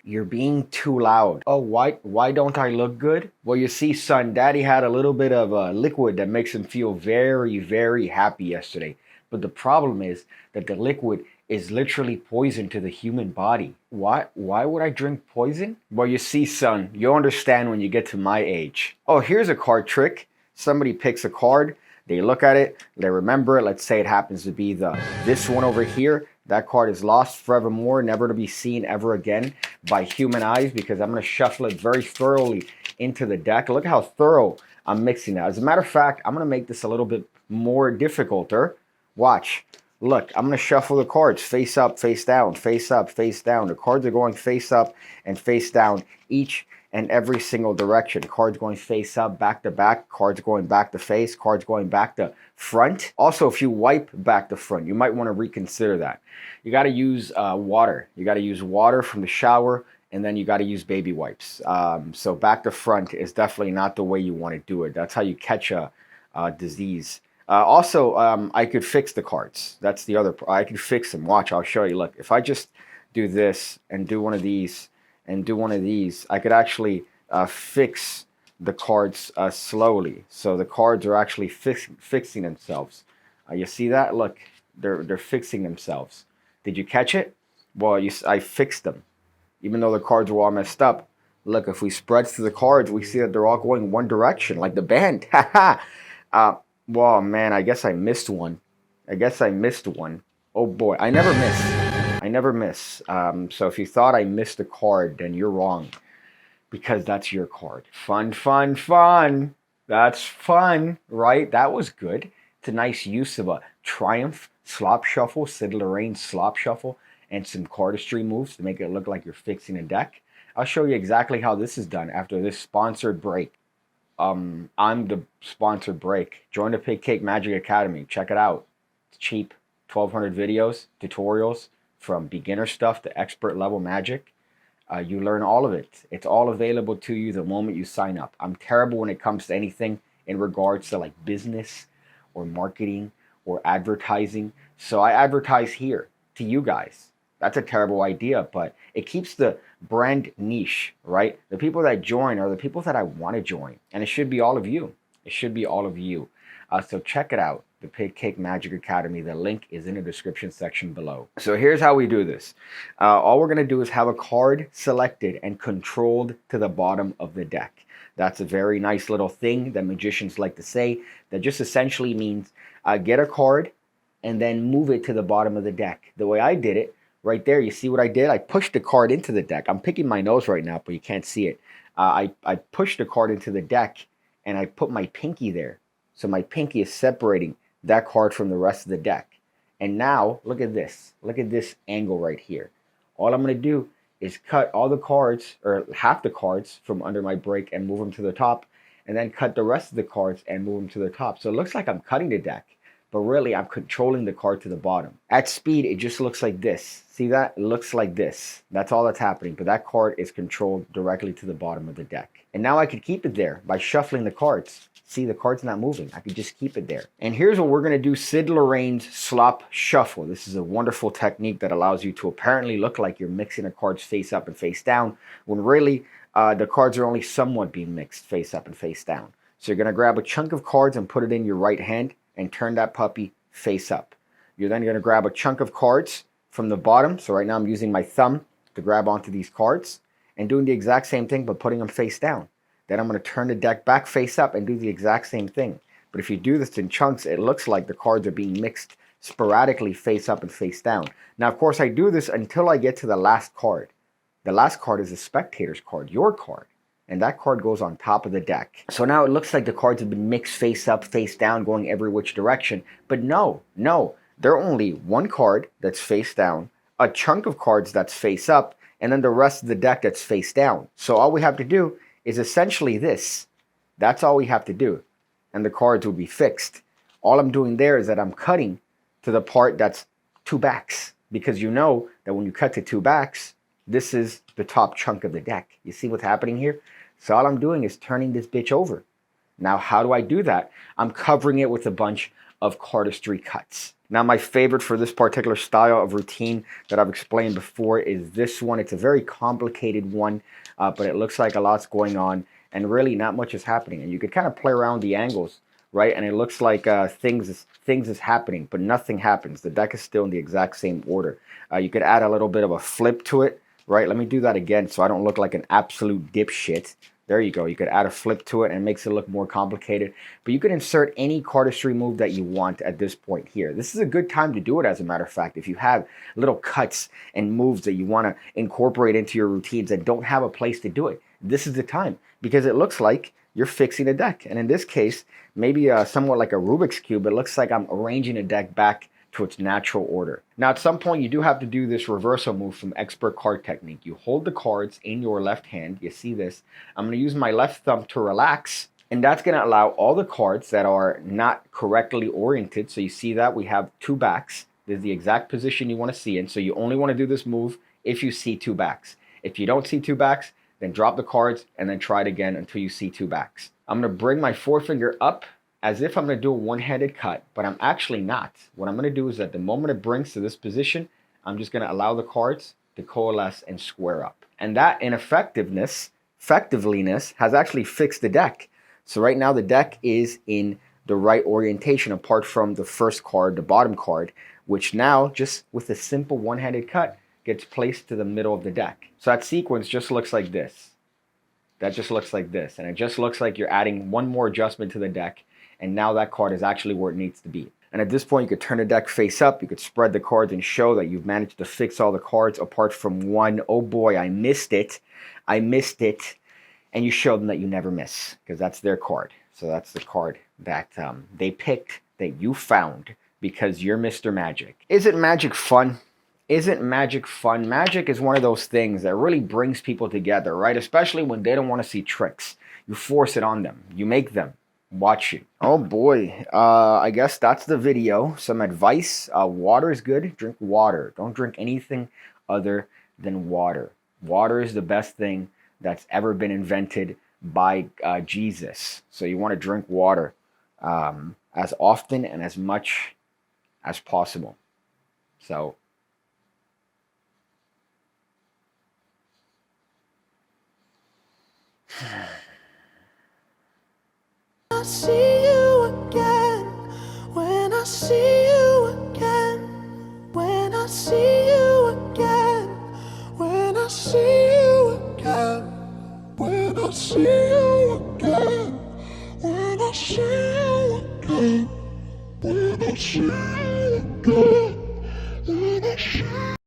You're being too loud. Oh, why don't I look good? Well, you see, son, daddy had a little bit of a liquid that makes him feel very, very happy yesterday. But the problem is that the liquid is literally poison to the human body. Why would I drink poison? Well, you see, son, you'll understand when you get to my age. Oh, here's a card trick. Somebody picks a card, they look at it, they remember it. Let's say it happens to be this one over here. That card is lost forevermore, never to be seen ever again by human eyes, because I'm going to shuffle it very thoroughly into the deck. Look how thorough I'm mixing that. As a matter of fact, I'm going to make this a little bit more difficulter. Watch. Look, I'm going to shuffle the cards face up, face down, face up, face down. The cards are going face up and face down each and every single direction. Cards going face up, back to back, cards going back to face, cards going back to front. Also, if you wipe back to front, you might want to reconsider that. You got to use water. You got to use water from the shower, and then you got to use baby wipes. So back to front is definitely not the way you want to do it. That's how you catch a disease. Also, I could fix the cards. That's the other. I could fix them. Watch, I'll show you. Look, if I just do this and do one of these and do one of these, I could actually fix the cards slowly. So the cards are actually fixing themselves. You see that? Look, they're fixing themselves. Did you catch it? Well, I fixed them. Even though the cards were all messed up. Look, if we spread through the cards, we see that they're all going one direction, like the band. Well, man, I guess I missed one. Oh, boy. I never miss. So if you thought I missed a card, then you're wrong. Because that's your card. Fun, fun, fun. That's fun, right? That was good. It's a nice use of a Triumph slop shuffle, Sid Lorraine slop shuffle, and some cardistry moves to make it look like you're fixing a deck. I'll show you exactly how this is done after this sponsored break. I'm the sponsored break. Join the PigCake Magic Academy. Check it out. It's cheap. 1,200 videos, tutorials, from beginner stuff to expert level magic. You learn all of it. It's all available to you the moment you sign up. I'm terrible when it comes to anything in regards to like business or marketing or advertising. So I advertise here to you guys. That's a terrible idea, but it keeps the brand niche, right? The people that join are the people that I want to join. And it should be all of you. It should be all of you. So check it out, the PigCake Magic Academy. The link is in the description section below. So here's how we do this. All we're going to do is have a card selected and controlled to the bottom of the deck. That's a very nice little thing that magicians like to say. That just essentially means get a card and then move it to the bottom of the deck. The way I did it, right there, you see what I did? I pushed the card into the deck. I'm picking my nose right now, but you can't see it. I pushed the card into the deck, and I put my pinky there. So my pinky is separating that card from the rest of the deck. And now, look at this. Look at this angle right here. All I'm going to do is cut all the cards, or half the cards, from under my break and move them to the top. And then cut the rest of the cards and move them to the top. So it looks like I'm cutting the deck. But really, I'm controlling the card to the bottom. At speed, it just looks like this. See that? It looks like this. That's all that's happening. But that card is controlled directly to the bottom of the deck. And now I could keep it there by shuffling the cards. See, the card's not moving. I could just keep it there. And here's what we're going to do. Sid Lorraine's slop shuffle. This is a wonderful technique that allows you to apparently look like you're mixing the cards face up and face down, when really the cards are only somewhat being mixed face up and face down. So you're going to grab a chunk of cards and put it in your right hand and turn that puppy face up. You're then going to grab a chunk of cards from the bottom. So right now I'm using my thumb to grab onto these cards and doing the exact same thing, but putting them face down. Then I'm going to turn the deck back face up and do the exact same thing. But if you do this in chunks, it looks like the cards are being mixed sporadically face up and face down. Now, of course, I do this until I get to the last card. The last card is the spectator's card, your card. And that card goes on top of the deck. So now it looks like the cards have been mixed face up, face down, going every which direction. But no, they're only one card that's face down, a chunk of cards that's face up, and then the rest of the deck that's face down. So all we have to do is essentially this. That's all we have to do. And the cards will be fixed. All I'm doing there is that I'm cutting to the part that's two backs. Because you know that when you cut to two backs, this is the top chunk of the deck. You see what's happening here? So all I'm doing is turning this bitch over. Now, how do I do that? I'm covering it with a bunch of cardistry cuts. Now, my favorite for this particular style of routine that I've explained before is this one. It's a very complicated one, but it looks like a lot's going on and really not much is happening. And you could kind of play around the angles, right? And it looks like things is happening, but nothing happens. The deck is still in the exact same order. You could add a little bit of a flip to it, right? Let me do that again so I don't look like an absolute dipshit. There you go. You could add a flip to it and it makes it look more complicated. But you could insert any cardistry move that you want at this point here. This is a good time to do it, as a matter of fact. If you have little cuts and moves that you want to incorporate into your routines and don't have a place to do it, this is the time. Because it looks like you're fixing a deck. And in this case, maybe somewhat like a Rubik's Cube, it looks like I'm arranging a deck back to its natural order. Now, at some point, you do have to do this reversal move from Expert Card Technique. You hold the cards in your left hand. You see this. I'm going to use my left thumb to relax, and that's going to allow all the cards that are not correctly oriented. So you see that we have two backs. This is the exact position you want to see in. So you only want to do this move if you see two backs. If you don't see two backs, then drop the cards and then try it again until you see two backs. I'm going to bring my forefinger up as if I'm going to do a one-handed cut, but I'm actually not. What I'm going to do is at the moment it brings to this position, I'm just going to allow the cards to coalesce and square up. And that effectiveness has actually fixed the deck. So right now the deck is in the right orientation apart from the first card, the bottom card, which now just with a simple one-handed cut gets placed to the middle of the deck. So that sequence just looks like this. That just looks like this. And it just looks like you're adding one more adjustment to the deck. And now that card is actually where it needs to be. And at this point, you could turn the deck face up. You could spread the cards and show that you've managed to fix all the cards apart from one. Oh boy, I missed it. I missed it. And you show them that you never miss because that's their card. So that's the card that they picked, that you found because you're Mr. Magic. Isn't magic fun? Isn't magic fun? Magic is one of those things that really brings people together, right? Especially when they don't want to see tricks. You force it on them. You make them watch you. Oh boy, I guess that's the video. Some advice. Water is good. Drink water. Don't drink anything other than water. Water is the best thing that's ever been invented by Jesus. So you want to drink water as often and as much as possible. So I see you again, when I see you again, when I see you again, when I see you again, when I see you again, when I see you again, when I see you again, when I see